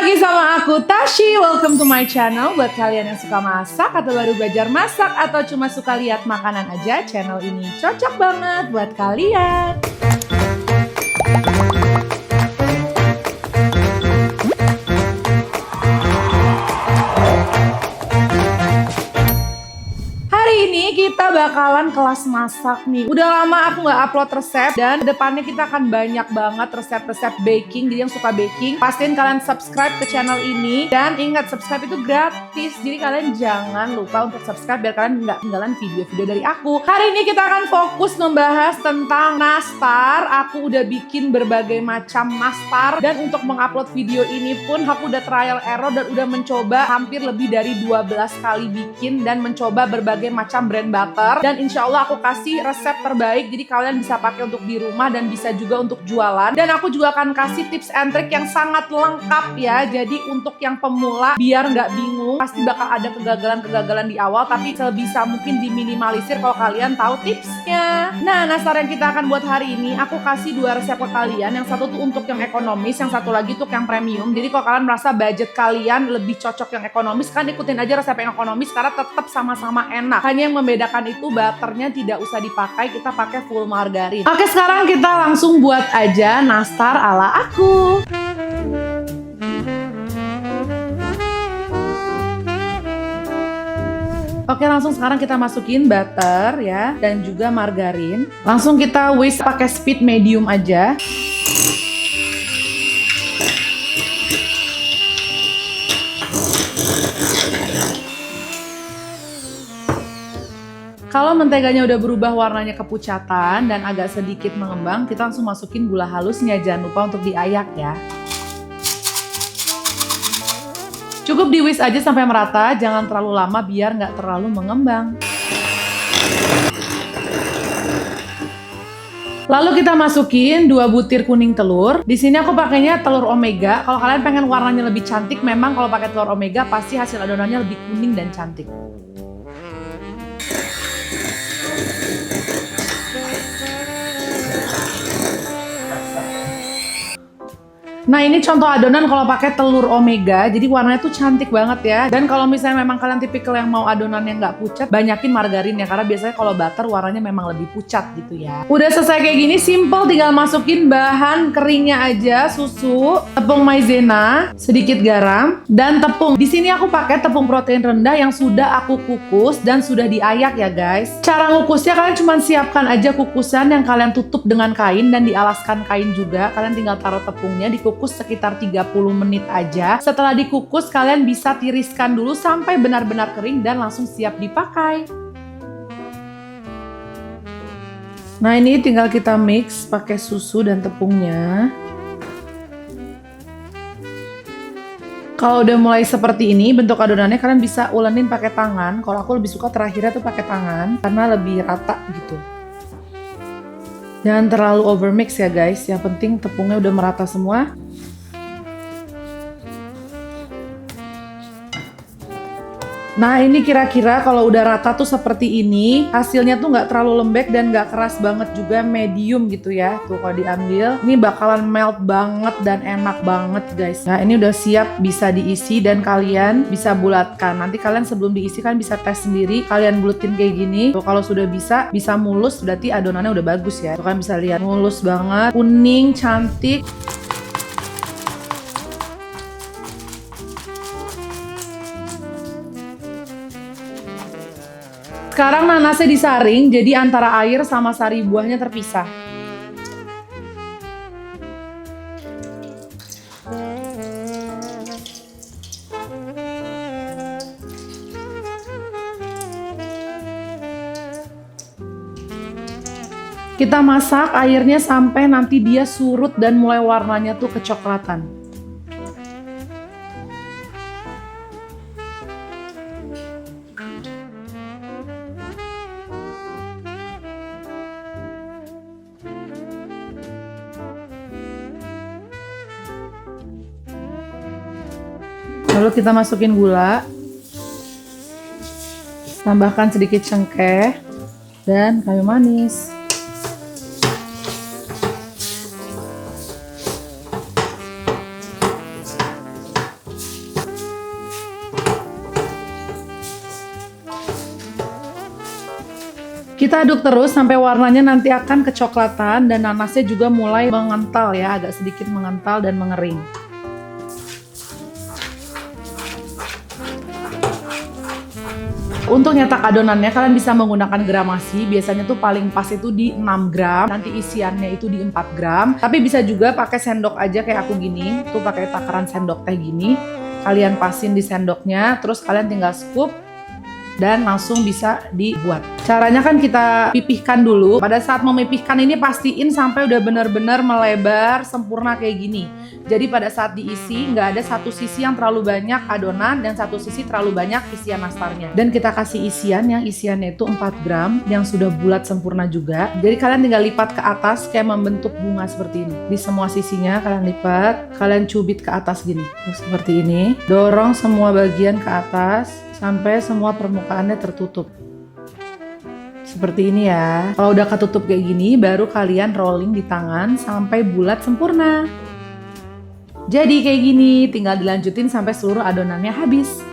lagi sama aku Tashi. Welcome to my channel. Buat kalian yang suka masak atau baru belajar masak atau cuma suka lihat makanan aja, channel ini cocok banget buat kalian. Hari ini kita bakalan kelas masak nih. Udah lama aku nggak upload resep dan kedepannya kita akan banyak banget resep-resep baking. Jadi yang suka baking, pastiin kalian subscribe ke channel ini. Dan ingat, subscribe itu gratis. Jadi kalian jangan lupa untuk subscribe biar kalian nggak ketinggalan video-video dari aku. Hari ini kita akan fokus membahas tentang nastar. Aku udah bikin berbagai macam nastar. Dan untuk mengupload video ini pun aku udah trial error dan udah mencoba hampir lebih dari 12 kali bikin dan mencoba berbagai macam brand butter, dan insya Allah aku kasih resep terbaik jadi kalian bisa pakai untuk di rumah dan bisa juga untuk jualan. Dan aku juga akan kasih tips and trick yang sangat lengkap ya, jadi untuk yang pemula biar nggak bingung, pasti bakal ada kegagalan-kegagalan di awal tapi sebisa mungkin diminimalisir kalau kalian tahu tipsnya. Nah, nastar yang kita akan buat hari ini aku kasih 2 resep ke kalian. Yang satu tuh untuk yang ekonomis, yang satu lagi untuk yang premium. Jadi kalau kalian merasa budget kalian lebih cocok yang ekonomis, kan ikutin aja resep yang ekonomis karena tetap sama-sama enak. Hanya yang membedakan itu butternya tidak usah dipakai, kita pakai full margarin. Oke, sekarang kita langsung buat aja nastar ala aku. Oke, langsung sekarang kita masukin butter ya dan juga margarin. Langsung kita whisk pakai speed medium aja. Kalau menteganya udah berubah warnanya kepucatan dan agak sedikit mengembang, kita langsung masukin gula halusnya. Jangan lupa untuk diayak ya. Cukup di whisk aja sampai merata, jangan terlalu lama biar nggak terlalu mengembang. Lalu kita masukin 2 butir kuning telur. Di sini aku pakainya telur omega. Kalau kalian pengen warnanya lebih cantik, memang kalau pakai telur omega pasti hasil adonannya lebih kuning dan cantik. Nah, ini contoh adonan kalau pakai telur omega, jadi warnanya tuh cantik banget ya. Dan kalau misalnya memang kalian tipikal yang mau adonan yang nggak pucat, banyakin margarin ya, karena biasanya kalau butter warnanya memang lebih pucat gitu ya. Udah selesai kayak gini, simple, tinggal masukin bahan keringnya aja, susu, tepung maizena, sedikit garam, dan tepung. Di sini aku pakai tepung protein rendah yang sudah aku kukus dan sudah diayak ya guys. Cara ngukusnya kalian cuma siapkan aja kukusan yang kalian tutup dengan kain dan dialaskan kain juga. Kalian tinggal taruh tepungnya, dikukus sekitar 30 menit aja. Setelah dikukus, kalian bisa tiriskan dulu sampai benar-benar kering dan langsung siap dipakai. Nah, ini tinggal kita mix pakai susu dan tepungnya. Kalau udah mulai seperti ini bentuk adonannya, kalian bisa ulenin pakai tangan. Kalau aku lebih suka terakhirnya tuh pakai tangan karena lebih rata gitu. Jangan terlalu overmix ya guys, yang penting tepungnya udah merata semua. Nah, ini kira-kira kalau udah rata tuh seperti ini, hasilnya tuh nggak terlalu lembek dan nggak keras banget juga, medium gitu ya. Tuh kalau diambil, ini bakalan melt banget dan enak banget guys. Nah, ini udah siap bisa diisi dan kalian bisa bulatkan. Nanti kalian sebelum diisi kan bisa tes sendiri, kalian bulutin kayak gini. Tuh kalau sudah bisa mulus, berarti adonannya udah bagus ya. Tuh kan bisa lihat mulus banget, kuning, cantik. Sekarang nanasnya disaring, jadi antara air sama sari buahnya terpisah. Kita masak airnya sampai nanti dia surut dan mulai warnanya tuh kecoklatan. Lalu kita masukin gula, tambahkan sedikit cengkeh dan kayu manis. Kita aduk terus sampai warnanya nanti akan kecoklatan dan nanasnya juga mulai mengental ya, agak sedikit mengental dan mengering. Untuk nyetak adonannya kalian bisa menggunakan gramasi, biasanya tuh paling pas itu di 6 gram, nanti isiannya itu di 4 gram. Tapi bisa juga pakai sendok aja kayak aku gini, tuh pakai takaran sendok teh gini. Kalian pasin di sendoknya, terus kalian tinggal scoop dan langsung bisa dibuat. Caranya kan kita pipihkan dulu. Pada saat memipihkan ini pastiin sampai udah benar-benar melebar sempurna kayak gini. Jadi pada saat diisi nggak ada satu sisi yang terlalu banyak adonan dan satu sisi terlalu banyak isian nastarnya. Dan kita kasih isian yang isiannya itu 4 gram yang sudah bulat sempurna juga. Jadi kalian tinggal lipat ke atas kayak membentuk bunga seperti ini. Di semua sisinya kalian lipat, kalian cubit ke atas gini. Seperti ini. Dorong semua bagian ke atas sampai semua permukaannya tertutup. Seperti ini ya. Kalau udah ketutup kayak gini, baru kalian rolling di tangan sampai bulat sempurna. Jadi kayak gini, tinggal dilanjutin sampai seluruh adonannya habis.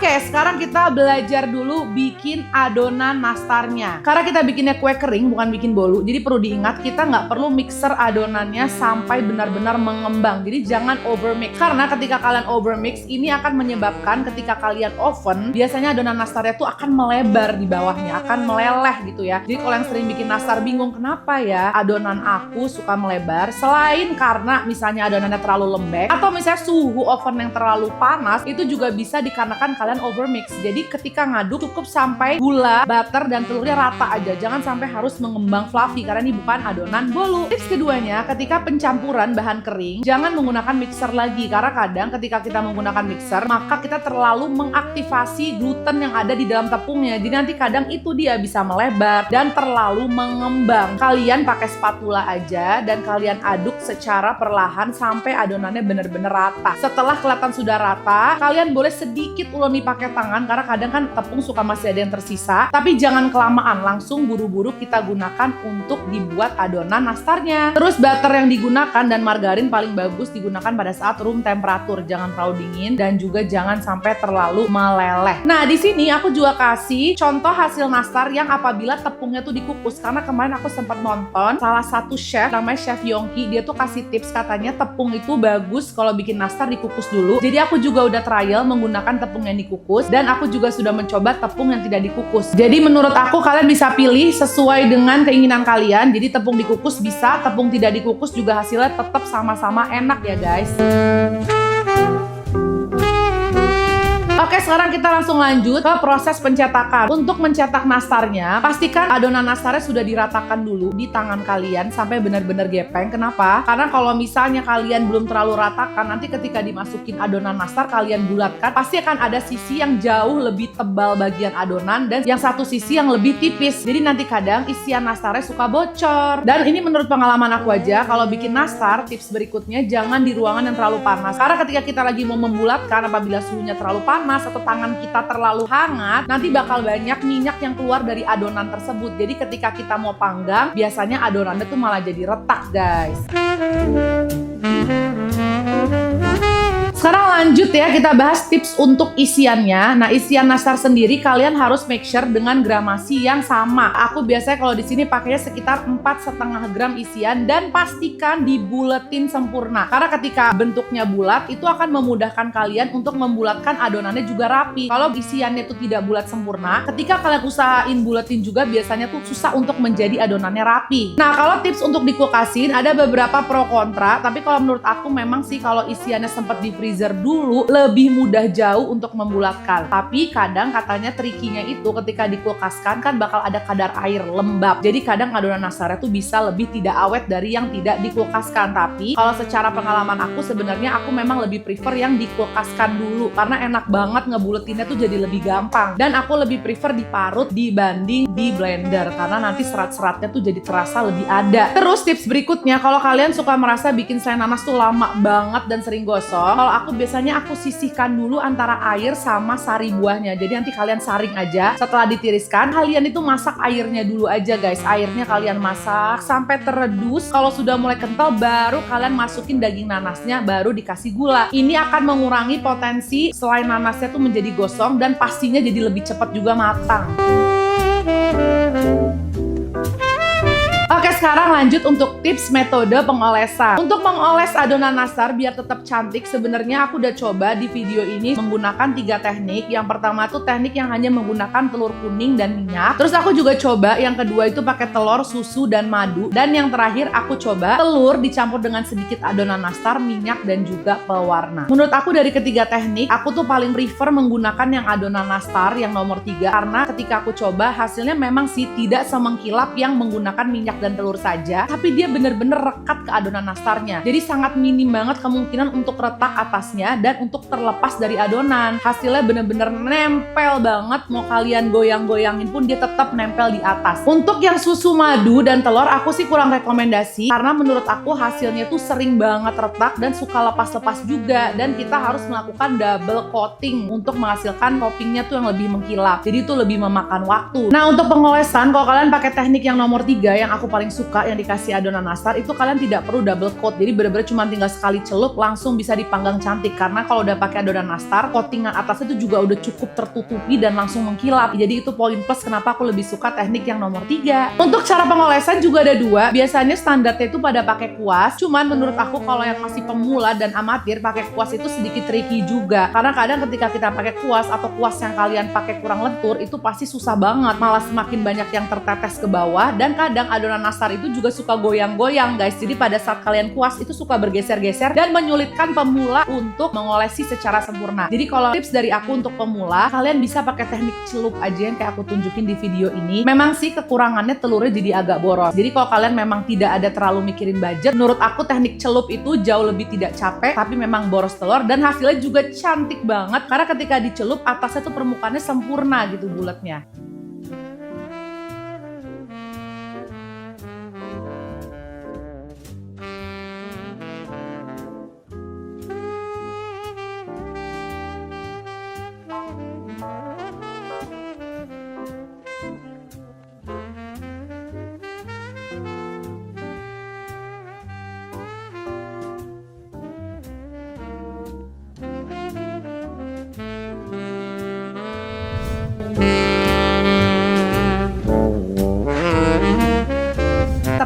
Oke, sekarang kita belajar dulu bikin adonan nastarnya. Karena kita bikinnya kue kering, bukan bikin bolu. Jadi perlu diingat, kita nggak perlu mixer adonannya sampai benar-benar mengembang. Jadi jangan overmix. Karena ketika kalian overmix, ini akan menyebabkan ketika kalian oven, biasanya adonan nastarnya tuh akan melebar di bawahnya, akan meleleh gitu ya. Jadi kalau yang sering bikin nastar bingung, kenapa ya adonan aku suka melebar? Selain karena misalnya adonannya terlalu lembek, atau misalnya suhu oven yang terlalu panas, itu juga bisa dikarenakan kalian overmix. Jadi ketika ngaduk cukup sampai gula, butter, dan telurnya rata aja. Jangan sampai harus mengembang fluffy karena ini bukan adonan bolu. Tips keduanya, ketika pencampuran bahan kering, jangan menggunakan mixer lagi. Karena kadang ketika kita menggunakan mixer, maka kita terlalu mengaktifasi gluten yang ada di dalam tepungnya. Jadi nanti kadang itu dia bisa melebar dan terlalu mengembang. Kalian pakai spatula aja dan kalian aduk secara perlahan sampai adonannya benar-benar rata. Setelah kelihatan sudah rata, kalian boleh sedikit uleni pakai tangan karena kadang kan tepung suka masih ada yang tersisa. Tapi jangan kelamaan, langsung buru-buru kita gunakan untuk dibuat adonan nastarnya. Terus butter yang digunakan dan margarin paling bagus digunakan pada saat room temperatur, jangan terlalu dingin dan juga jangan sampai terlalu meleleh. Nah, di sini aku juga kasih contoh hasil nastar yang apabila tepungnya tuh dikukus. Karena kemarin aku sempat nonton salah satu chef namanya Chef Yongki, dia tuh kasih tips katanya tepung itu bagus kalau bikin nastar dikukus dulu. Jadi aku juga udah trial menggunakan tepung yang dikukus dan aku juga sudah mencoba tepung yang tidak dikukus. Jadi menurut aku kalian bisa pilih sesuai dengan keinginan kalian. Jadi tepung dikukus bisa, tepung tidak dikukus juga hasilnya tetap sama-sama enak ya guys. Oke, sekarang kita langsung lanjut ke proses pencetakan. Untuk mencetak nastarnya, pastikan adonan nastarnya sudah diratakan dulu di tangan kalian sampai benar-benar gepeng. Kenapa? Karena kalau misalnya kalian belum terlalu ratakan, nanti ketika dimasukin adonan nastar kalian bulatkan, pasti akan ada sisi yang jauh lebih tebal bagian adonan dan yang satu sisi yang lebih tipis. Jadi nanti kadang isian nastarnya suka bocor. Dan ini menurut pengalaman aku aja, kalau bikin nastar, tips berikutnya jangan di ruangan yang terlalu panas. Karena ketika kita lagi mau membulatkan, apabila suhunya terlalu panas atau tangan kita terlalu hangat, nanti bakal banyak minyak yang keluar dari adonan tersebut. Jadi ketika kita mau panggang, biasanya adonannya tuh malah jadi retak, guys. Sekarang lanjut ya, kita bahas tips untuk isiannya. Nah, isian nastar sendiri kalian harus make sure dengan gramasi yang sama. Aku biasanya kalau di sini pakainya sekitar 4,5 gram isian dan pastikan dibuletin sempurna. Karena ketika bentuknya bulat, itu akan memudahkan kalian untuk membulatkan adonannya juga rapi. Kalau isiannya itu tidak bulat sempurna, ketika kalian usahain buletin juga biasanya tuh susah untuk menjadi adonannya rapi. Nah, kalau tips untuk dikulkasin ada beberapa pro kontra, tapi kalau menurut aku memang sih kalau isiannya sempat di freezer dulu lebih mudah jauh untuk membulatkan. Tapi kadang katanya trikinya itu ketika dikulkaskan kan bakal ada kadar air lembab. Jadi kadang adonan nastarnya tuh bisa lebih tidak awet dari yang tidak dikulkaskan. Tapi kalau secara pengalaman aku sebenarnya aku memang lebih prefer yang dikulkaskan dulu karena enak banget ngebuletinnya tuh jadi lebih gampang. Dan aku lebih prefer diparut dibanding di blender karena nanti serat-seratnya tuh jadi terasa lebih ada. Terus tips berikutnya, kalau kalian suka merasa bikin selai nanas tuh lama banget dan sering gosong, kalau aku biasanya aku sisihkan dulu antara air sama sari buahnya. Jadi nanti kalian saring aja. Setelah ditiriskan, kalian itu masak airnya dulu aja, guys. Airnya kalian masak sampai teredus. Kalau sudah mulai kental, baru kalian masukin daging nanasnya, baru dikasih gula. Ini akan mengurangi potensi selai nanasnya tuh menjadi gosong dan pastinya jadi lebih cepat juga matang. Oke, sekarang lanjut untuk tips metode pengolesan. Untuk mengoles adonan nastar biar tetap cantik, sebenarnya aku udah coba di video ini menggunakan 3 teknik. Yang pertama tuh teknik yang hanya menggunakan telur kuning dan minyak. Terus aku juga coba yang kedua itu pakai telur, susu, dan madu. Dan yang terakhir aku coba telur dicampur dengan sedikit adonan nastar, minyak, dan juga pewarna. Menurut aku dari ketiga teknik, aku tuh paling prefer menggunakan yang adonan nastar yang nomor 3. Karena ketika aku coba hasilnya memang sih tidak semengkilap yang menggunakan minyak dan telur saja, tapi dia bener-bener rekat ke adonan nastarnya. Jadi sangat minim banget kemungkinan untuk retak atasnya dan untuk terlepas dari adonan. Hasilnya bener-bener nempel banget, mau kalian goyang-goyangin pun dia tetap nempel di atas. Untuk yang susu, madu, dan telur aku sih kurang rekomendasi karena menurut aku hasilnya tuh sering banget retak dan suka lepas-lepas juga, dan kita harus melakukan double coating untuk menghasilkan toppingnya tuh yang lebih mengkilap. Jadi itu lebih memakan waktu. Nah, untuk pengolesan kalau kalian pakai teknik yang nomor 3 yang aku paling suka yang dikasih adonan nastar, itu kalian tidak perlu double coat. Jadi bener-bener cuma tinggal sekali celup langsung bisa dipanggang cantik. Karena kalau udah pakai adonan nastar, coatingan atasnya itu juga udah cukup tertutupi dan langsung mengkilap. Jadi itu poin plus kenapa aku lebih suka teknik yang nomor 3. Untuk cara pengolesan juga ada 2. Biasanya standarnya itu pada pakai kuas. Cuman menurut aku kalau yang masih pemula dan amatir pakai kuas itu sedikit tricky juga. Karena kadang ketika kita pakai kuas atau kuas yang kalian pakai kurang lentur, itu pasti susah banget. Malah semakin banyak yang tertetes ke bawah dan kadang adonan nastar itu juga suka goyang-goyang, guys. Jadi pada saat kalian kuas itu suka bergeser-geser dan menyulitkan pemula untuk mengolesi secara sempurna. Jadi kalau tips dari aku untuk pemula, kalian bisa pakai teknik celup aja yang kayak aku tunjukin di video ini. Memang sih kekurangannya telurnya jadi agak boros. Jadi kalau kalian memang tidak ada terlalu mikirin budget, menurut aku teknik celup itu jauh lebih tidak capek, tapi memang boros telur dan hasilnya juga cantik banget karena ketika dicelup atasnya tuh permukaannya sempurna gitu bulatnya.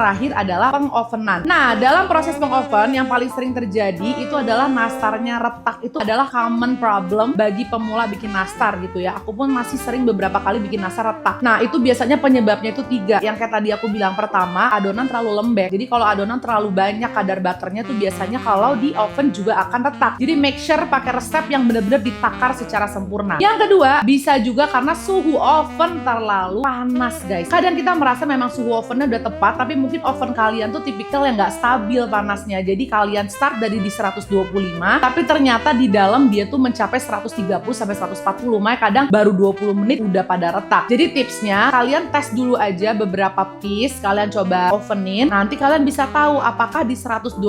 terakhir adalah pengovenan. Nah, dalam proses pengoven yang paling sering terjadi itu adalah nastarnya retak. Itu adalah common problem bagi pemula bikin nastar gitu ya. Aku pun masih sering beberapa kali bikin nastar retak. Nah, itu biasanya penyebabnya itu 3. Yang kayak tadi aku bilang, pertama, adonan terlalu lembek. Jadi kalau adonan terlalu banyak kadar butternya tuh biasanya kalau di oven juga akan retak. Jadi make sure pakai resep yang benar-benar ditakar secara sempurna. Yang kedua, bisa juga karena suhu oven terlalu panas, guys. Kadang kita merasa memang suhu ovennya udah tepat, tapi mungkin oven kalian tuh tipikal yang nggak stabil panasnya. Jadi kalian start dari di 125, tapi ternyata di dalam dia tuh mencapai 130 sampai 140. Makanya kadang baru 20 menit udah pada retak. Jadi tipsnya, kalian tes dulu aja beberapa piece, kalian coba ovenin. Nanti kalian bisa tahu apakah di 125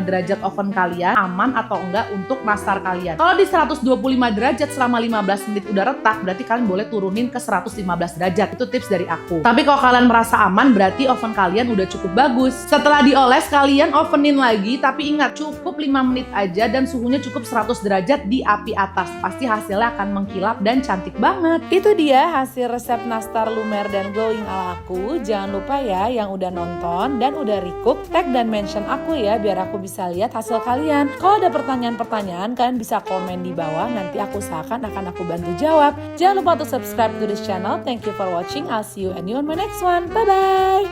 derajat oven kalian aman atau enggak untuk nastar kalian. Kalau di 125 derajat selama 15 menit udah retak, berarti kalian boleh turunin ke 115 derajat. Itu tips dari aku. Tapi kalau kalian merasa aman, berarti oven kalian udah cukup bagus. Setelah dioles, kalian ovenin lagi, tapi ingat cukup 5 menit aja dan suhunya cukup 100 derajat di api atas. Pasti hasilnya akan mengkilap dan cantik banget. Itu dia hasil resep nastar lumer dan glowing ala aku. Jangan lupa ya yang udah nonton dan udah recook, tag dan mention aku ya biar aku bisa lihat hasil kalian. Kalau ada pertanyaan-pertanyaan, kalian bisa komen di bawah, nanti aku usahakan akan aku bantu jawab. Jangan lupa untuk subscribe to this channel. Thank you for watching. I'll see you and you on my next one. Bye bye.